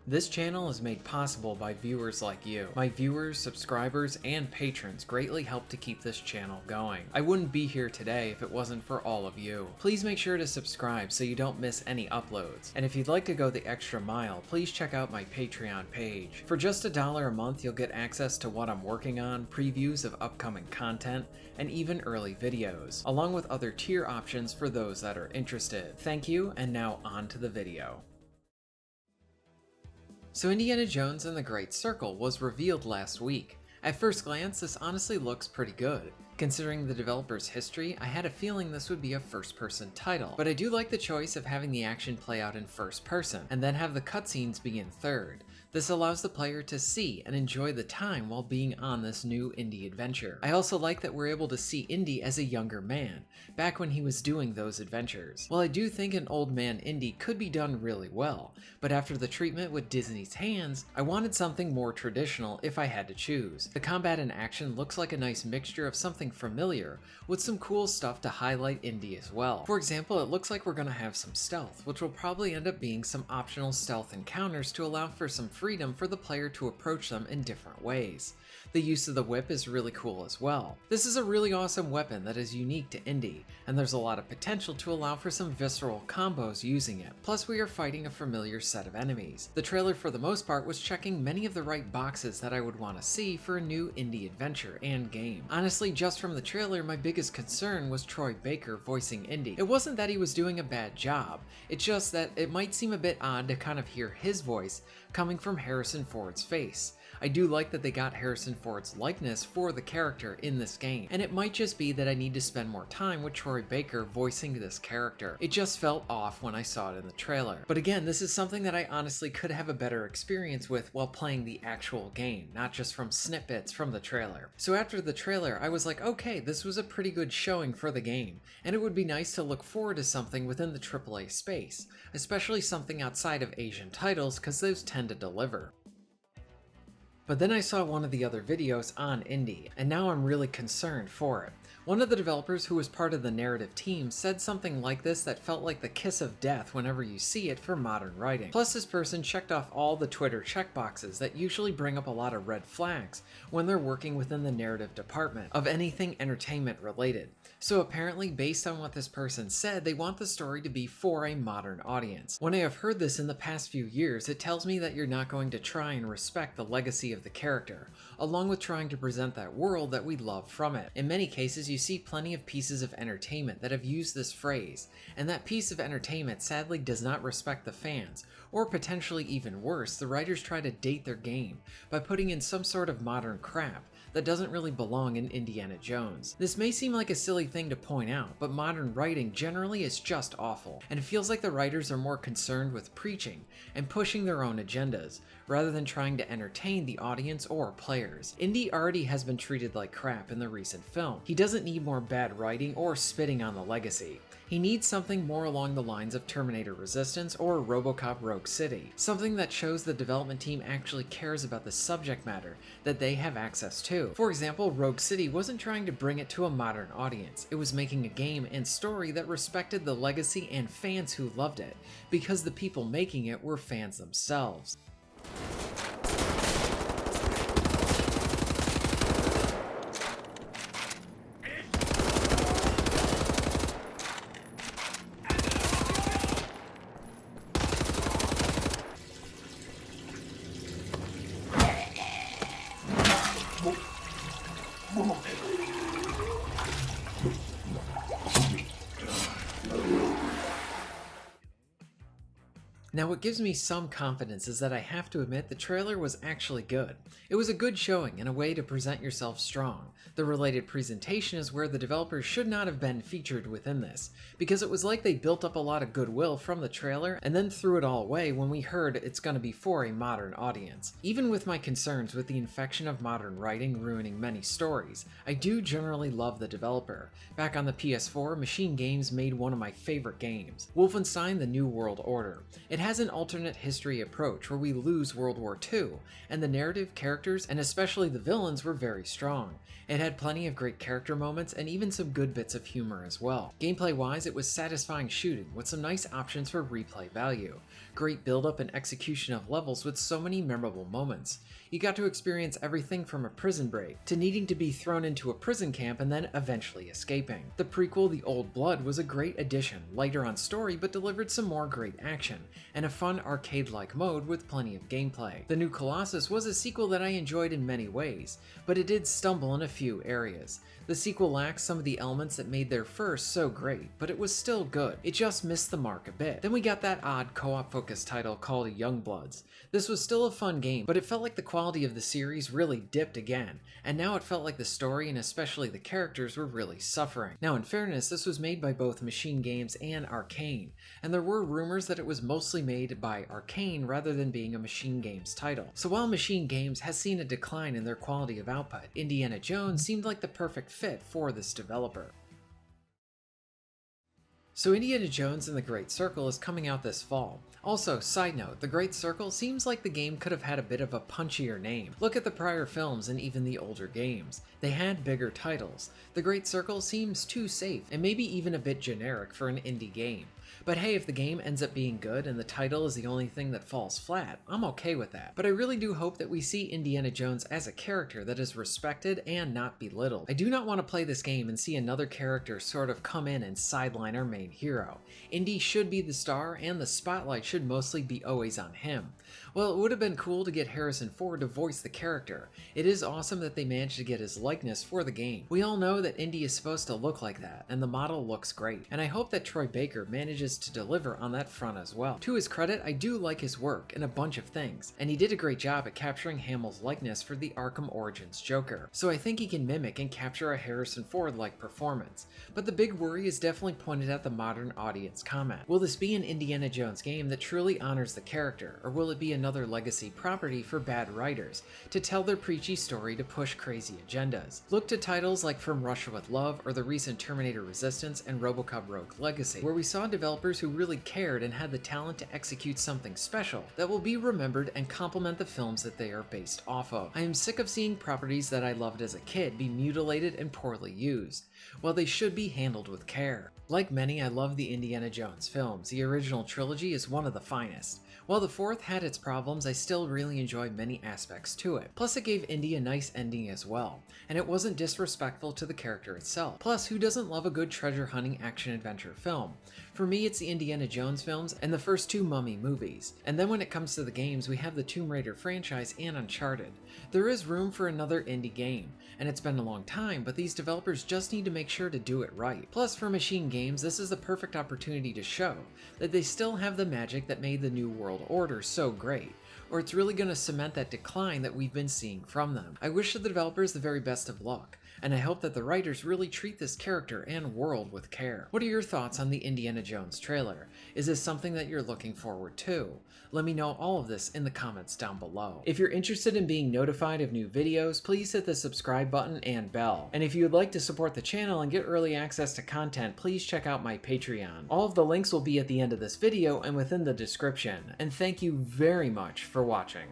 This channel is made possible by viewers like you. My viewers, subscribers, and patrons greatly help to keep this channel going. I wouldn't be here today if it wasn't for all of you. Please make sure to subscribe so you don't miss any uploads. And if you'd like to go the extra mile, please check out my Patreon page. For just $1 a month, you'll get access to what I'm working on, previews of upcoming content, and even early videos, along with other tier options for those that are interested. Thank you, and now on to the video. So Indiana Jones and the Great Circle was revealed last week. At first glance, this honestly looks pretty good. Considering the developer's history, I had a feeling this would be a first-person title, but I do like the choice of having the action play out in first person, and then have the cutscenes be in third. This allows the player to see and enjoy the time while being on this new Indy adventure. I also like that we're able to see Indy as a younger man, back when he was doing those adventures. While I do think an old man Indy could be done really well, but after the treatment with Disney's hands, I wanted something more traditional if I had to choose. The combat and action looks like a nice mixture of something familiar with some cool stuff to highlight Indy as well. For example, it looks like we're gonna have some stealth, which will probably end up being some optional stealth encounters to allow for some freedom for the player to approach them in different ways. The use of the whip is really cool as well. This is a really awesome weapon that is unique to Indy, and there's a lot of potential to allow for some visceral combos using it. Plus, we are fighting a familiar set of enemies. The trailer for the most part was checking many of the right boxes that I would want to see for a new Indy adventure and game. Honestly, just from the trailer, my biggest concern was Troy Baker voicing Indy. It wasn't that he was doing a bad job, it's just that it might seem a bit odd to kind of hear his voice coming from Harrison Ford's face. I do like that they got Harrison Ford's likeness for the character in this game, and it might just be that I need to spend more time with Troy Baker voicing this character. It just felt off when I saw it in the trailer. But again, this is something that I honestly could have a better experience with while playing the actual game, not just from snippets from the trailer. So after the trailer, I was like, okay, this was a pretty good showing for the game, and it would be nice to look forward to something within the AAA space, especially something outside of Asian titles, because those tend to deliver. But then I saw one of the other videos on Indy, and now I'm really concerned for it. One of the developers who was part of the narrative team said something like this that felt like the kiss of death whenever you see it for modern writing. Plus, this person checked off all the Twitter checkboxes that usually bring up a lot of red flags when they're working within the narrative department of anything entertainment related. So apparently, based on what this person said, they want the story to be for a modern audience. When I have heard this in the past few years, it tells me that you're not going to try and respect the legacy of the character, along with trying to present that world that we love from it. In many cases, you see plenty of pieces of entertainment that have used this phrase, and that piece of entertainment sadly does not respect the fans, or potentially even worse, the writers try to date their game by putting in some sort of modern crap that doesn't really belong in Indiana Jones. This may seem like a silly thing to point out, but modern writing generally is just awful, and it feels like the writers are more concerned with preaching and pushing their own agendas, rather than trying to entertain the audience or players. Indy already has been treated like crap in the recent film. He doesn't need more bad writing or spitting on the legacy. He needs something more along the lines of Terminator Resistance or RoboCop Rogue City, something that shows the development team actually cares about the subject matter that they have access to. For example, Rogue City wasn't trying to bring it to a modern audience, it was making a game and story that respected the legacy and fans who loved it, because the people making it were fans themselves. Now what gives me some confidence is that I have to admit the trailer was actually good. It was a good showing and a way to present yourself strong. The related presentation is where the developers should not have been featured within this, because it was like they built up a lot of goodwill from the trailer and then threw it all away when we heard it's going to be for a modern audience. Even with my concerns with the infection of modern writing ruining many stories, I do generally love the developer. Back on the PS4, Machine Games made one of my favorite games, Wolfenstein: The New World Order. It has an alternate history approach where we lose World War II, and the narrative, characters, and especially the villains were very strong. It had plenty of great character moments and even some good bits of humor as well. Gameplay-wise, it was satisfying shooting with some nice options for replay value. Great build-up and execution of levels with so many memorable moments. You got to experience everything from a prison break to needing to be thrown into a prison camp and then eventually escaping. The prequel, The Old Blood, was a great addition, lighter on story but delivered some more great action, and a fun arcade-like mode with plenty of gameplay. The New Colossus was a sequel that I enjoyed in many ways, but it did stumble in a few areas. The sequel lacks some of the elements that made their first so great, but it was still good. It just missed the mark a bit. Then we got that odd co-op focused title called Youngbloods. This was still a fun game, but it felt like the quality of the series really dipped again, and now it felt like the story and especially the characters were really suffering. Now in fairness, this was made by both Machine Games and Arcane, and there were rumors that it was mostly made by Arcane rather than being a Machine Games title. So while Machine Games has seen a decline in their quality of output, Indiana Jones seemed like the perfect fit for this developer. So Indiana Jones and the Great Circle is coming out this fall. Also, side note, The Great Circle seems like the game could have had a bit of a punchier name. Look at the prior films and even the older games. They had bigger titles. The Great Circle seems too safe, and maybe even a bit generic for an indie game. But hey, if the game ends up being good and the title is the only thing that falls flat, I'm okay with that. But I really do hope that we see Indiana Jones as a character that is respected and not belittled. I do not want to play this game and see another character sort of come in and sideline our main hero. Indy should be the star, and the spotlight should mostly be always on him. Well, it would have been cool to get Harrison Ford to voice the character. It is awesome that they managed to get his likeness for the game. We all know that Indy is supposed to look like that, and the model looks great. And I hope that Troy Baker manages to deliver on that front as well. To his credit, I do like his work in a bunch of things, and he did a great job at capturing Hamill's likeness for the Arkham Origins Joker. So I think he can mimic and capture a Harrison Ford-like performance. But the big worry is definitely pointed at the modern audience comment. Will this be an Indiana Jones game that truly honors the character, or will it be another legacy property for bad writers to tell their preachy story to push crazy agendas? Look to titles like From Russia with Love or the recent Terminator Resistance and RoboCop Rogue Legacy, where we saw developers who really cared and had the talent to execute something special that will be remembered and complement the films that they are based off of. I am sick of seeing properties that I loved as a kid be mutilated and poorly used. Well, they should be handled with care. Like many, I love the Indiana Jones films. The original trilogy is one of the finest. While the fourth had its problems, I still really enjoyed many aspects to it. Plus, it gave Indy a nice ending as well, and it wasn't disrespectful to the character itself. Plus, who doesn't love a good treasure hunting action-adventure film? For me, it's the Indiana Jones films and the first two Mummy movies. And then when it comes to the games, we have the Tomb Raider franchise and Uncharted. There is room for another indie game, and it's been a long time, but these developers just need to make sure to do it right. Plus, for Machine Games, this is the perfect opportunity to show that they still have the magic that made the New World Order so great, or it's really going to cement that decline that we've been seeing from them. I wish the developers the very best of luck, and I hope that the writers really treat this character and world with care. What are your thoughts on the Indiana Jones trailer? Is this something that you're looking forward to? Let me know all of this in the comments down below. If you're interested in being notified of new videos, please hit the subscribe button and bell. And if you would like to support the channel and get early access to content, please check out my Patreon. All of the links will be at the end of this video and within the description. And thank you very much for watching.